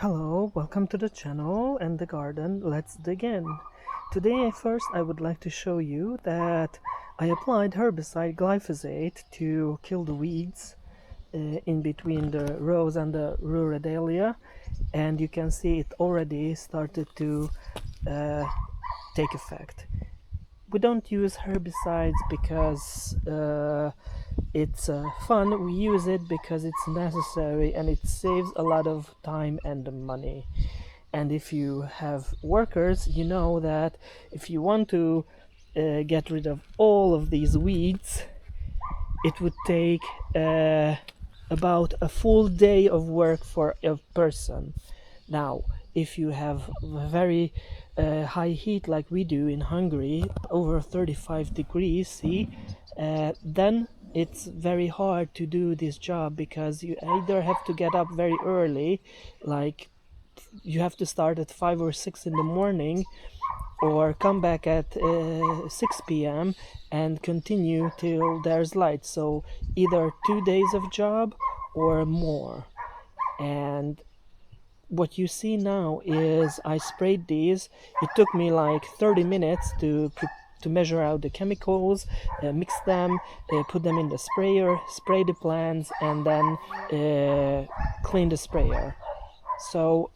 Hello, welcome to the channel and the garden. Let's dig in. Today first I would like to show you that I applied herbicide glyphosate to kill the weeds in between the rose and the rhodiola, and you can see it already started to take effect. We don't use herbicides because it's fun. We use it because it's necessary and it saves a lot of time and money. And if you have workers, you know that if you want to get rid of all of these weeds, it would take about a full day of work for a person. Now, if you have very high heat like we do in Hungary, over 35 degrees C, then it's very hard to do this job because you either have to get up very early, like you have to start at 5 or 6 in the morning, or come back at 6 p.m. and continue till there's light. So either 2 days of job or more. And what you see now is I sprayed these. It took me like 30 minutes to measure out the chemicals, mix them, put them in the sprayer, spray the plants, and then clean the sprayer. So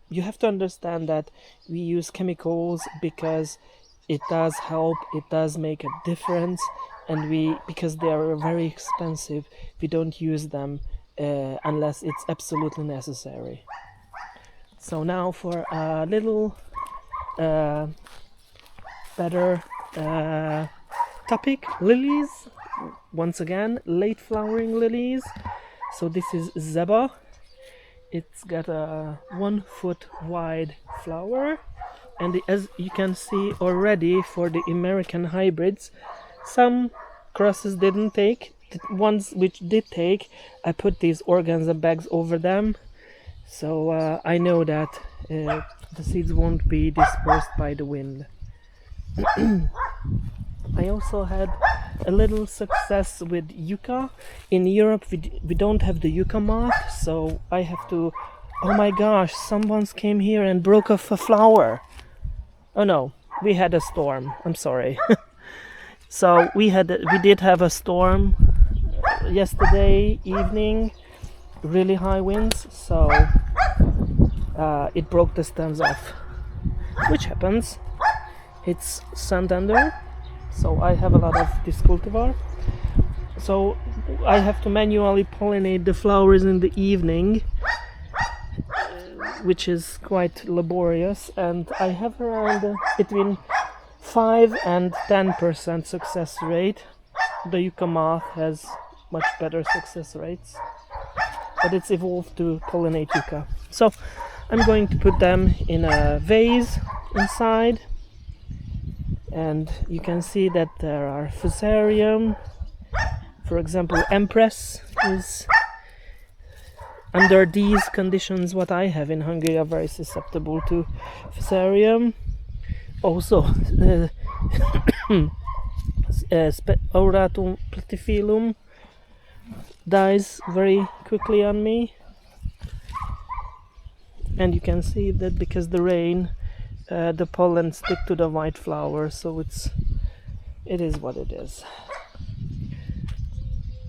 you have to understand that we use chemicals because it does help, it does make a difference, and because they are very expensive, we don't use them unless it's absolutely necessary. So now for a little better topic, lilies. Once again, late flowering lilies. So this is Zeba. It's got a 1 foot wide flower, and as you can see already, for the American hybrids, some crosses didn't take. The ones which did take, I put these organza bags over them, so I know that the seeds won't be dispersed by the wind. I also had a little success with yucca. In Europe we don't have the yucca moth, so I have to... Oh my gosh, someone came here and broke off a flower. Oh no, we had a storm, I'm sorry. So we did have a storm yesterday evening, really high winds, so it broke the stems off, which happens. It's Santander, so I have a lot of this cultivar, so I have to manually pollinate the flowers in the evening, which is quite laborious, and I have around between 5 and 10% success rate. The yucca moth has much better success rates, but it's evolved to pollinate yucca. So I'm going to put them in a vase inside, and you can see that there are fusarium. For example, Empress is, under these conditions what I have in Hungary, are very susceptible to fusarium. Also Auratum platyphyllum dies very quickly on me, and you can see that because the rain, the pollen stick to the white flower, so it is what it is.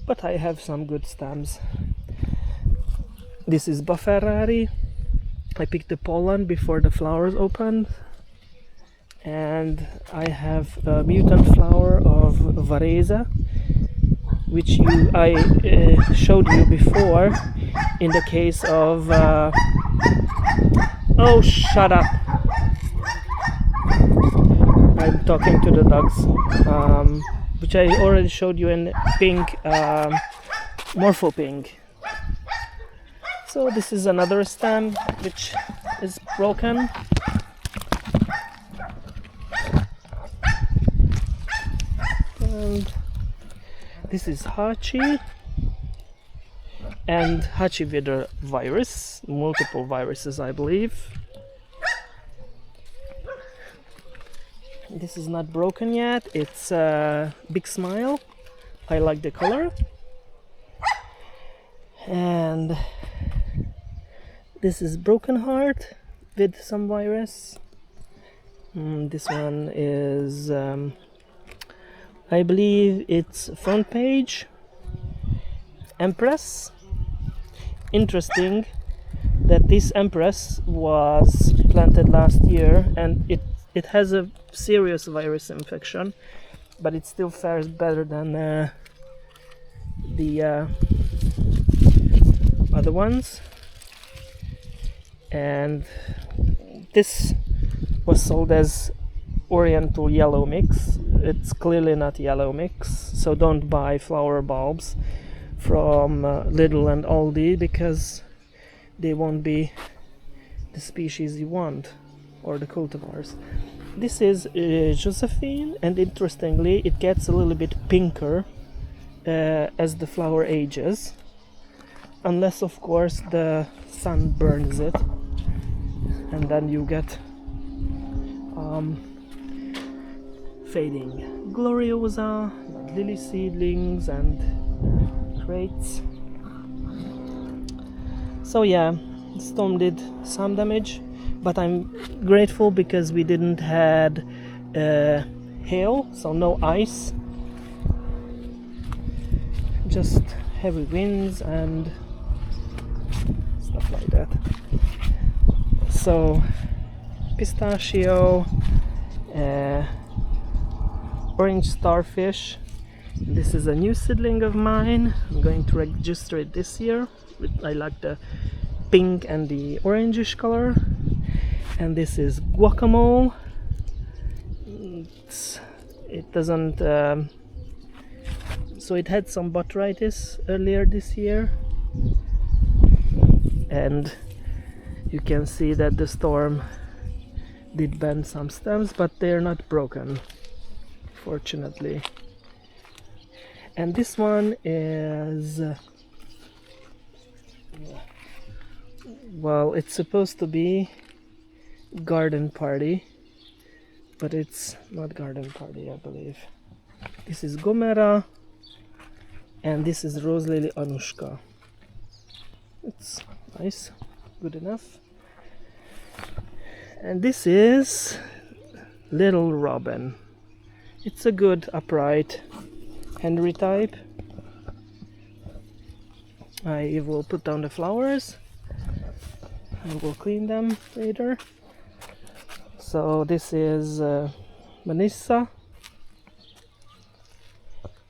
But I have some good stems. This is Bafferrari. I picked the pollen before the flowers opened, and I have a mutant flower of Varese, which I showed you before in the case of oh, shut up, I'm talking to the dogs, which I already showed you in pink, Morpho Pink. So this is another stem which is broken. And this is Hachi, and Hachi with a virus, multiple viruses I believe. This is not broken yet, it's a big smile. I like the color. And This is Broken Heart with some virus. This one is, I believe it's front page. Empress. Interesting that this Empress was planted last year, and it has a serious virus infection, but it still fares better than the other ones. And this was sold as Oriental yellow mix. It's clearly not yellow mix, so don't buy flower bulbs from Lidl and Aldi, because they won't be the species you want, or the cultivars. This is Josephine, and interestingly it gets a little bit pinker as the flower ages, unless of course the sun burns it, and then you get fading. Gloriosa, lily seedlings and crates. So yeah, the storm did some damage, but I'm grateful because we didn't had hail, so no ice, just heavy winds and stuff like that. So pistachio, orange starfish. This is a new seedling of mine. I'm going to register it this year. I like the pink and the orangish color. And this is guacamole. It doesn't so it had some botrytis earlier this year, and you can see that the storm did bend some stems, but they're not broken, fortunately. And this one is well, it's supposed to be garden party, but it's not garden party, I believe. This is Gomera, and this is Rose Lily Anushka. It's nice, good enough. And this is Little Robin. It's a good upright Henry type. I will put down the flowers and we'll clean them later. So this is Manissa,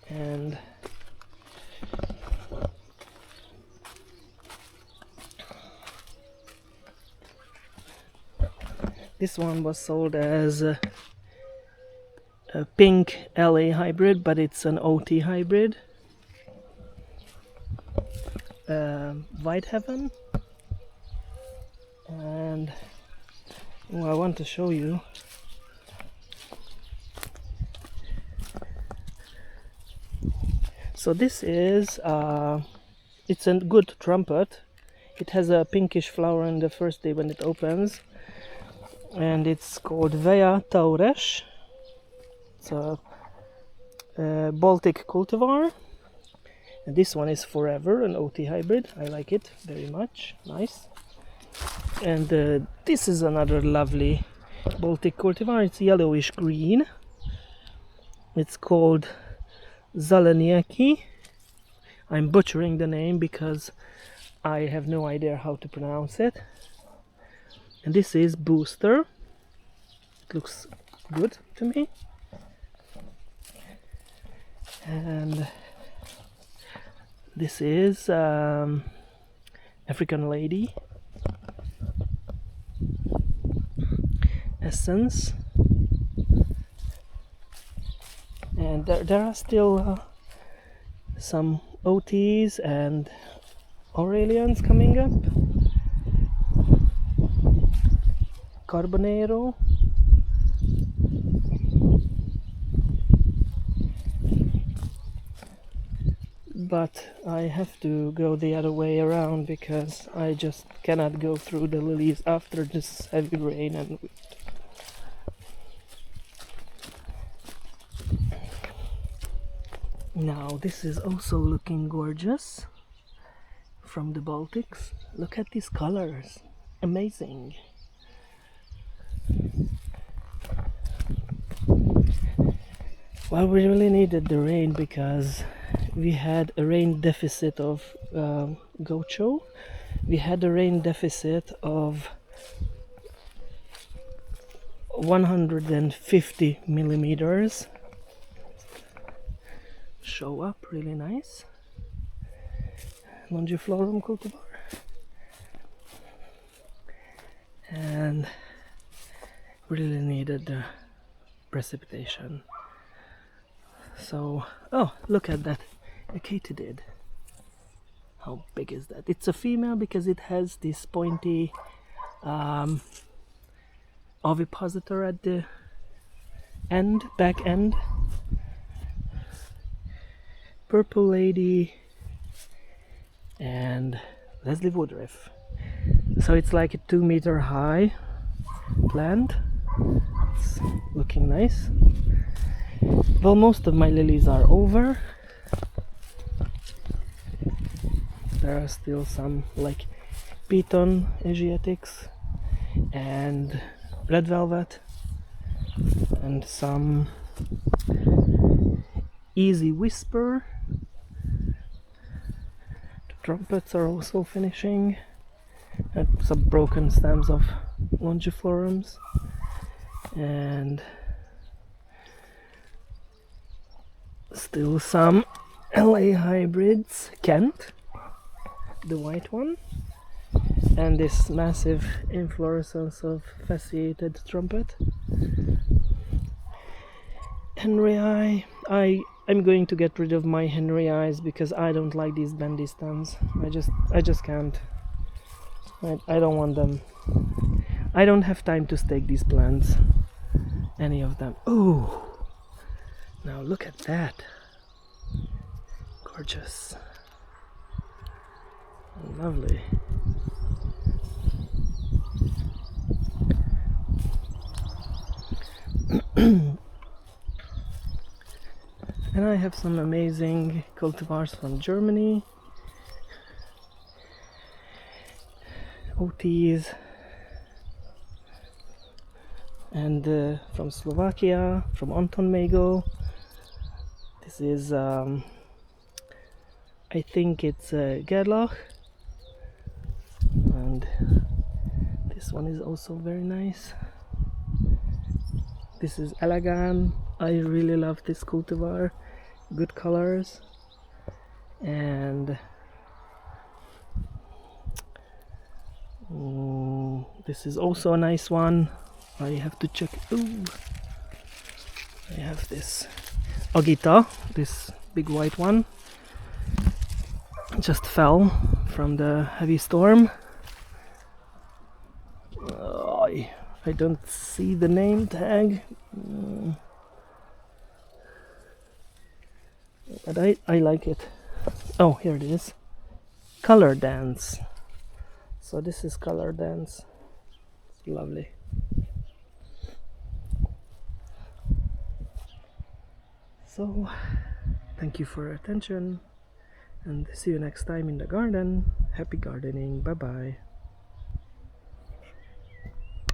and this one was sold as a pink LA hybrid, but it's an OT hybrid. White Heaven. And I want to show you so this is it's a good trumpet. It has a pinkish flower on the first day when it opens, and it's called Vea Taures. It's a Baltic cultivar, and this one is Forever, an OT hybrid. I like it very much, nice. And this is another lovely Baltic cultivar. It's yellowish green. It's called Zaleniaki. I'm butchering the name because I have no idea how to pronounce it. And this is Booster. It looks good to me. And this is African Lady Essence. And there are still some OTs and Aurelians coming up. Carbonero. But I have to go the other way around because I just cannot go through the lilies after this heavy rain and wind. Now this is also looking gorgeous from the Baltics. Look at these colors. amazing. Well, we really needed the rain because we had a rain deficit of Gocho. We had a rain deficit of 150 millimeters. Show up really nice. Longiflorum cultivar. And really needed the precipitation. So, oh, look at that, a katydid. How big is that? It's a female because it has this pointy ovipositor at the end, back end. Purple lady and Leslie Woodruff. So it's like a 2-meter high plant. It's looking nice. Well, most of my lilies are over. There are still some like Piton Asiatics and Red Velvet and some Easy Whisper. The trumpets are also finishing. And some broken stems of longiflorums and still some LA hybrids, Kent, the white one, and this massive inflorescence of fasciated trumpet. Henry I'm going to get rid of my Henry eyes because I don't like these bendy stems. I just can't. I don't want them. I don't have time to stake these plants. Any of them. Ooh! Now look at that. Gorgeous. Lovely. And I have some amazing cultivars from Germany. OTs and from Slovakia, from Anton Mago. This is I think it's Gerlach, and this one is also very nice. This is Elegant. I really love this cultivar. Good colors. And this is also a nice one. I have to check. Ooh, I have this Agita, this big white one. Just fell from the heavy storm. I don't see the name tag, but I like it. Oh, here it is. Color Dance. So this is Color Dance. It's lovely. So thank you for your attention and see you next time in the garden. Happy gardening. Bye bye.